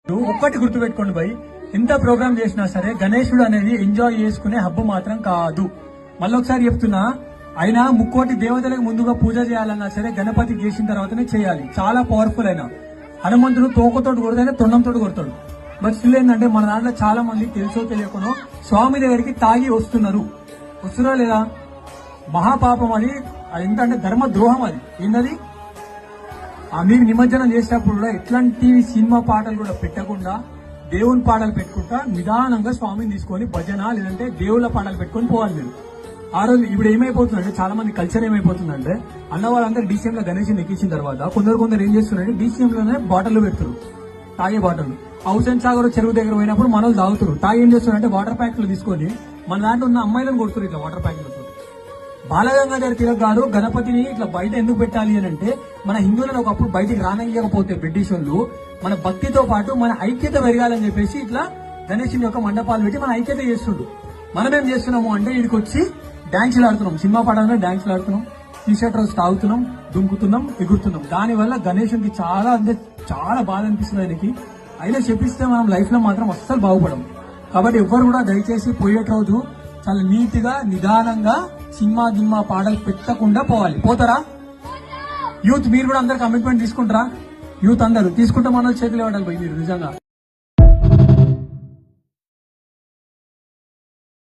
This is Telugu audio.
ఒక్కటి గుర్తుపెట్టుకోండి భయ్, ఎంత ప్రోగ్రామ్ చేసినా సరే గణేశుడు అనేది ఎంజాయ్ చేసుకునే హబ్బు మాత్రం కాదు. మళ్ళొకసారి చెప్తున్నా, ఆయన ముక్కోటి దేవతలకు ముందుగా పూజ చేయాలన్నా సరే గణపతికి చేసిన తర్వాతనే చేయాలి. చాలా పవర్ఫుల్ అయినా హనుమంతుడు తోకతోటి కొడతానే తొండంతోటి కొడతాడు. బట్ స్టిల్ ఏంటంటే మన దాంట్లో చాలా మంది తెలుసో తెలియకనో స్వామి దగ్గరికి తాగి వస్తున్నారా లేదా? మహాపాపం అది ఏంటంటే ధర్మ ద్రోహం. అది ఏంటది? మీరు నిమజ్జనం చేసేటప్పుడు కూడా ఎట్లాంటి సినిమా పాటలు కూడా పెట్టకుండా దేవుని పాటలు పెట్టుకుంటా నిదానంగా స్వామిని తీసుకొని భజన లేదంటే దేవుళ్ళ పాటలు పెట్టుకొని పోవాలి మీరు. ఆ రోజు ఇప్పుడు ఏమైపోతుందంటే చాలా మంది కల్చర్ ఏమైపోతుందంటే అన్న వాళ్ళందరూ డీసీఎం లో గణేష్ ఎక్కించిన తర్వాత కొందరు ఏం చేస్తున్నారంటే డీసీఎం లోనే బాటిల్ పెడతారు, తాగే బాటిల్. హుసేన్ సాగర్ చెరువు దగ్గర పోయినప్పుడు మనల్ని తాగుతారు. తాగి ఏం చేస్తున్నారంటే వాటర్ ప్యాక్లు తీసుకొని మన దాంట్లో ఉన్న అమ్మాయిలను కొడుతున్నారు ఇట్లా వాటర్ ప్యాక్లతో. బాలగంగాధర తిలక్ గారు గణపతిని ఇట్లా బయట ఎందుకు పెట్టాలి అని అంటే మన హిందువులను ఒకప్పుడు బయటికి రానియకపోతే బ్రిటిష్ వాళ్ళు మన భక్తితో పాటు మన ఐక్యత పెరగాలని చెప్పేసి ఇట్లా గణేశుని యొక్క మండపాలు పెట్టి మన ఐక్యత చేస్తుండ్రు. మనం ఏం చేస్తున్నాము అంటే ఇక్కడికి వచ్చి డాన్సులు ఆడుతున్నాం, సినిమా పాటల్లో డాన్సులు ఆడుతున్నాం, టీషర్ట్ రోజు తాగుతున్నాం, దుంకుతున్నాం, ఎగురుతున్నాం. దానివల్ల గణేశునికి చాలా అంటే చాలా బాధ అనిపిస్తుంది ఆయనకి. అయినా చెప్పిస్తే మనం లైఫ్ లో మాత్రం అస్సలు బాగుపడం. కాబట్టి ఎవ్వరు కూడా దయచేసి పోయేట రోజు చాలా నీట్ గా నిదానంగా సినిమా పాటలు పెట్టకుండా పోతారా? యూత్ మీరు కూడా అందరు కమిట్మెంట్ తీసుకుంటారా? యూత్ అందరూ తీసుకుంటే మన చేతులు ఇవ్వడాలి పోయి మీరు నిజంగా.